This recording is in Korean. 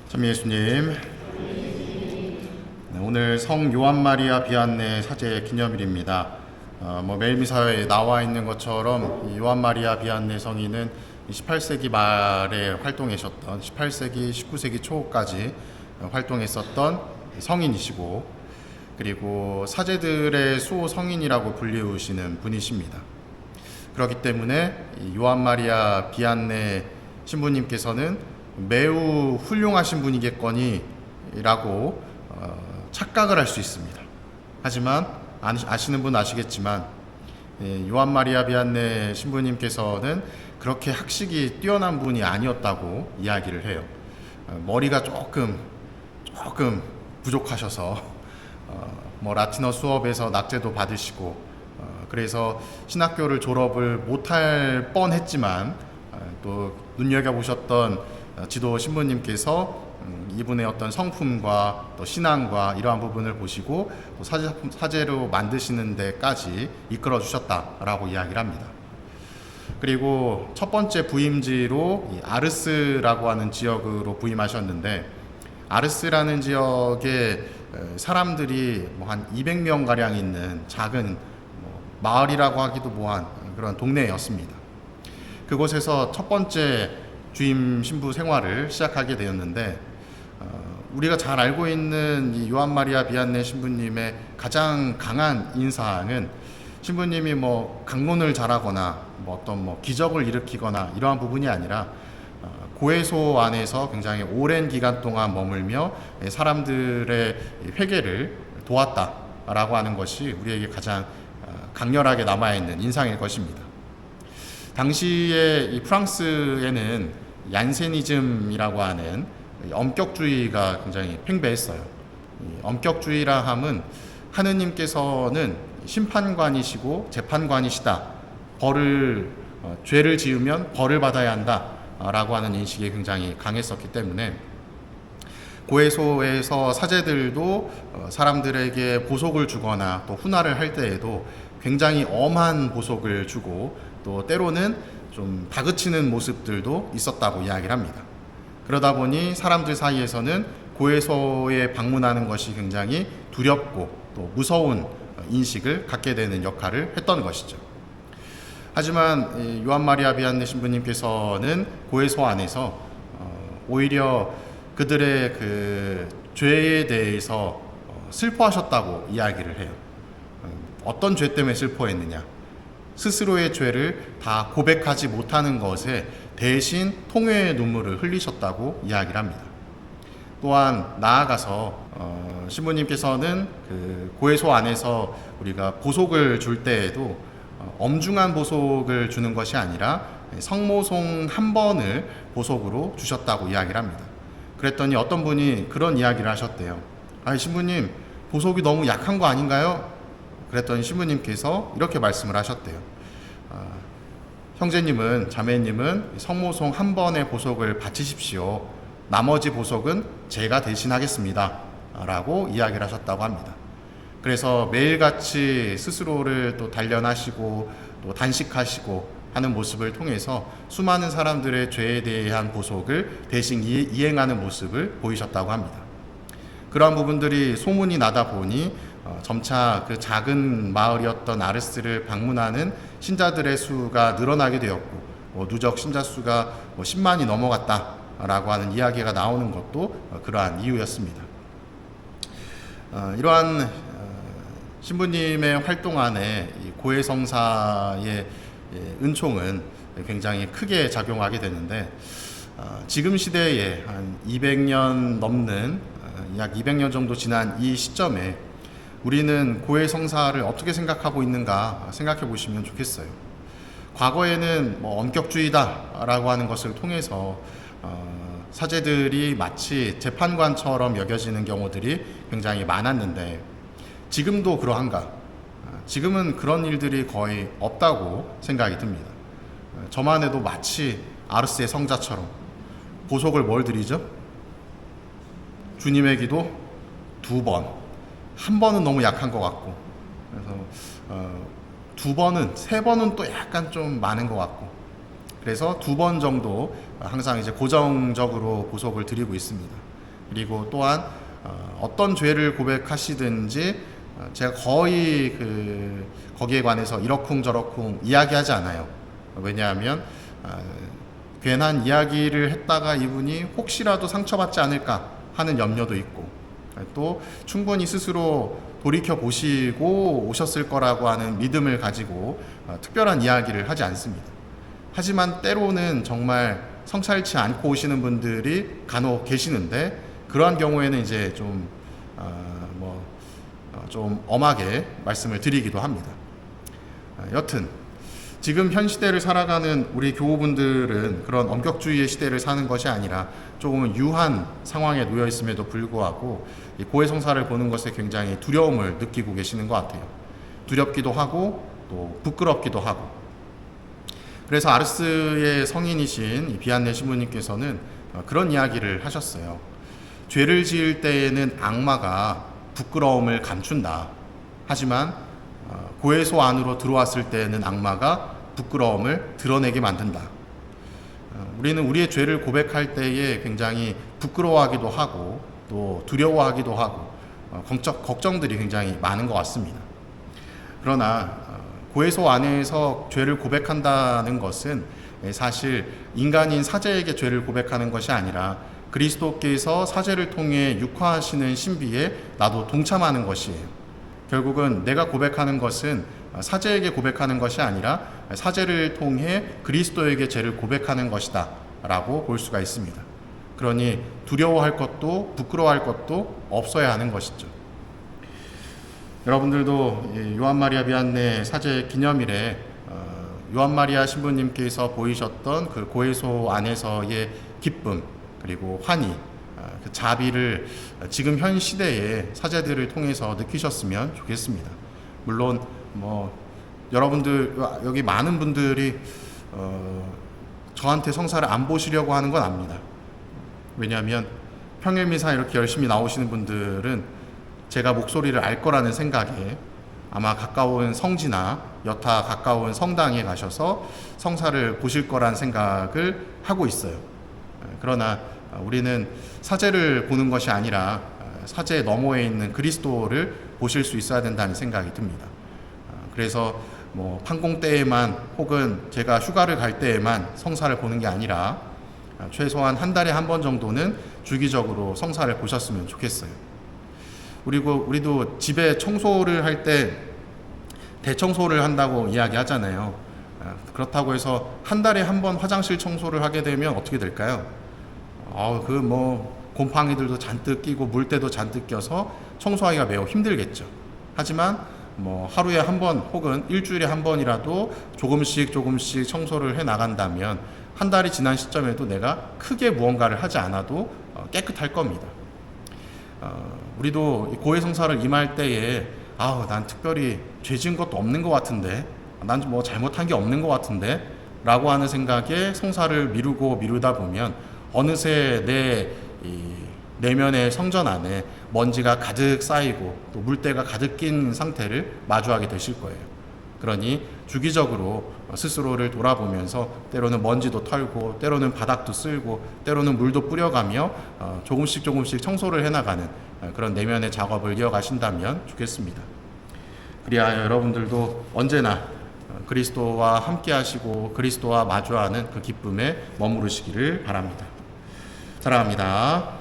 참 예수님, 오늘 성 요한 마리아 비안네 사제 기념일입니다. 매일 미사에 나와 있는 것처럼 이 요한 마리아 비안네 성인은 18세기 말에 활동하셨던 18세기, 19세기 초까지 활동했었던 성인이시고, 그리고 사제들의 수호 성인이라고 불리우시는 분이십니다. 그렇기 때문에 요한 마리아 비안네 신부님께서는 매우 훌륭하신 분이겠거니 라고 착각을 할 수 있습니다. 하지만 아시는 분 아시겠지만 요한 마리아 비안네 신부님께서는 그렇게 학식이 뛰어난 분이 아니었다고 이야기를 해요. 머리가 조금 부족하셔서 라틴어 수업에서 낙제도 받으시고 그래서 신학교를 졸업을 못할 뻔했지만 또 눈여겨보셨던 지도 신부님께서 이분의 어떤 성품과 또 신앙과 이러한 부분을 보시고 또 사제로 만드시는 데까지 이끌어 주셨다라고 이야기를 합니다. 그리고 첫 번째 부임지로 이 아르스라고 하는 지역으로 부임하셨는데, 아르스라는 지역에 사람들이 한 200명 가량 있는 작은 마을이라고 하기도 뭐한 그런 동네였습니다. 그곳에서 첫 번째 주임 신부 생활을 시작하게 되었는데, 우리가 잘 알고 있는 이 요한 마리아 비안네 신부님의 가장 강한 인상은 신부님이 강론을 잘하거나 어떤 기적을 일으키거나 이러한 부분이 아니라 고해소 안에서 굉장히 오랜 기간 동안 머물며 사람들의 회개를 도왔다라고 하는 것이 우리에게 가장 강렬하게 남아있는 인상일 것입니다. 당시에 이 프랑스에는 얀세니즘이라고 하는 엄격주의가 굉장히 팽배했어요. 엄격주의라 함은 하느님께서는 심판관이시고 재판관이시다. 죄를 지으면 벌을 받아야 한다. 라고 하는 인식이 굉장히 강했었기 때문에 고해소에서 사제들도 사람들에게 보석을 주거나 또 훈화를 할 때에도 굉장히 엄한 보석을 주고 또 때로는 좀 다그치는 모습들도 있었다고 이야기를 합니다. 그러다 보니 사람들 사이에서는 고해소에 방문하는 것이 굉장히 두렵고 또 무서운 인식을 갖게 되는 역할을 했던 것이죠. 하지만 요한 마리아 비안네 신부님께서는 고해소 안에서 오히려 그들의 그 죄에 대해서 슬퍼하셨다고 이야기를 해요. 어떤 죄 때문에 슬퍼했느냐? 스스로의 죄를 다 고백하지 못하는 것에 대신 통회의 눈물을 흘리셨다고 이야기를 합니다. 또한 나아가서 신부님께서는 그 고해소 안에서 우리가 보석을 줄 때에도 엄중한 보석을 주는 것이 아니라 성모송 한 번을 보석으로 주셨다고 이야기를 합니다. 그랬더니 어떤 분이 그런 이야기를 하셨대요. 신부님, 보석이 너무 약한 거 아닌가요? 그랬더니 신부님께서 이렇게 말씀을 하셨대요. 형제님은, 자매님은 성모송 한 번의 보석을 바치십시오. 나머지 보석은 제가 대신하겠습니다. 라고 이야기를 하셨다고 합니다. 그래서 매일같이 스스로를 또 단련하시고 또 단식하시고 하는 모습을 통해서 수많은 사람들의 죄에 대한 보석을 대신 이행하는 모습을 보이셨다고 합니다. 그러한 부분들이 소문이 나다 보니 점차 그 작은 마을이었던 아르스를 방문하는 신자들의 수가 늘어나게 되었고 누적 신자 수가 10만이 넘어갔다라고 하는 이야기가 나오는 것도 그러한 이유였습니다. 이러한 신부님의 활동 안에 고해성사의 은총은 굉장히 크게 작용하게 되는데, 지금 시대에 한 200년 넘는 약 200년 정도 지난 이 시점에 우리는 고해성사를 어떻게 생각하고 있는가 생각해 보시면 좋겠어요. 과거에는 엄격주의다라고 하는 것을 통해서 사제들이 마치 재판관처럼 여겨지는 경우들이 굉장히 많았는데, 지금도 그러한가? 지금은 그런 일들이 거의 없다고 생각이 듭니다. 저만 해도 마치 아르스의 성자처럼 보석을 뭘 드리죠? 주님의 기도 2번. 한 번은 너무 약한 것 같고, 그래서 2번은, 3번은 또 약간 좀 많은 것 같고, 그래서 2번 정도 항상 이제 고정적으로 보석을 드리고 있습니다. 그리고 또한 어떤 죄를 고백하시든지 제가 거의 거기에 관해서 이러쿵저러쿵 이야기하지 않아요. 왜냐하면 괜한 이야기를 했다가 이분이 혹시라도 상처받지 않을까 하는 염려도 있고, 또 충분히 스스로 돌이켜 보시고 오셨을 거라고 하는 믿음을 가지고 특별한 이야기를 하지 않습니다. 하지만 때로는 정말 성찰치 않고 오시는 분들이 간혹 계시는데, 그러한 경우에는 이제 좀 엄하게 말씀을 드리기도 합니다. 여튼 지금 현 시대를 살아가는 우리 교우분들은 그런 엄격주의의 시대를 사는 것이 아니라 조금은 유한 상황에 놓여 있음에도 불구하고 이 고해성사를 보는 것에 굉장히 두려움을 느끼고 계시는 것 같아요. 두렵기도 하고 또 부끄럽기도 하고. 그래서 아르스의 성인이신 이 비안네 신부님께서는 그런 이야기를 하셨어요. 죄를 지을 때에는 악마가 부끄러움을 감춘다. 하지만 고해소 안으로 들어왔을 때에는 악마가 부끄러움을 드러내게 만든다. 우리는 우리의 죄를 고백할 때에 굉장히 부끄러워하기도 하고 또 두려워하기도 하고 걱정들이 굉장히 많은 것 같습니다. 그러나 고해소 안에서 죄를 고백한다는 것은 사실 인간인 사제에게 죄를 고백하는 것이 아니라 그리스도께서 사제를 통해 육화하시는 신비에 나도 동참하는 것이에요. 결국은 내가 고백하는 것은 사제에게 고백하는 것이 아니라 사제를 통해 그리스도에게 죄를 고백하는 것이다 라고 볼 수가 있습니다. 그러니 두려워할 것도 부끄러워할 것도 없어야 하는 것이죠. 여러분들도 요한마리아 비안네 사제 기념일에 요한마리아 신부님께서 보이셨던 그 고해소 안에서의 기쁨 그리고 환희, 그 자비를 지금 현 시대의 사제들을 통해서 느끼셨으면 좋겠습니다. 물론 여러분들 여기 많은 분들이 저한테 성사를 안 보시려고 하는 건 압니다. 왜냐하면 평일미사 이렇게 열심히 나오시는 분들은 제가 목소리를 알 거라는 생각에 아마 가까운 성지나 여타 가까운 성당에 가셔서 성사를 보실 거란 생각을 하고 있어요. 그러나 우리는 사제를 보는 것이 아니라 사제 너머에 있는 그리스도를 보실 수 있어야 된다는 생각이 듭니다. 그래서 판공 때에만 혹은 제가 휴가를 갈 때에만 성사를 보는 게 아니라 최소한 한 달에 한 번 정도는 주기적으로 성사를 보셨으면 좋겠어요. 그리고 우리도 집에 청소를 할 때 대청소를 한다고 이야기하잖아요. 그렇다고 해서 한 달에 한 번 화장실 청소를 하게 되면 어떻게 될까요? 곰팡이들도 잔뜩 끼고 물때도 잔뜩 껴서 청소하기가 매우 힘들겠죠. 하지만 하루에 한 번 혹은 일주일에 한 번이라도 조금씩 청소를 해 나간다면 한 달이 지난 시점에도 내가 크게 무언가를 하지 않아도 깨끗할 겁니다. 우리도 고해성사를 임할 때에 난 특별히 죄 지은 것도 없는 것 같은데, 난 잘못한 게 없는 것 같은데 라고 하는 생각에 성사를 미루다 보면 어느새 내 내면의 성전 안에 먼지가 가득 쌓이고 또 물때가 가득 낀 상태를 마주하게 되실 거예요. 그러니 주기적으로 스스로를 돌아보면서 때로는 먼지도 털고 때로는 바닥도 쓸고 때로는 물도 뿌려가며 조금씩 청소를 해나가는 그런 내면의 작업을 이어가신다면 좋겠습니다. 그리하여 여러분들도 언제나 그리스도와 함께 하시고 그리스도와 마주하는 그 기쁨에 머무르시기를 바랍니다. 사랑합니다.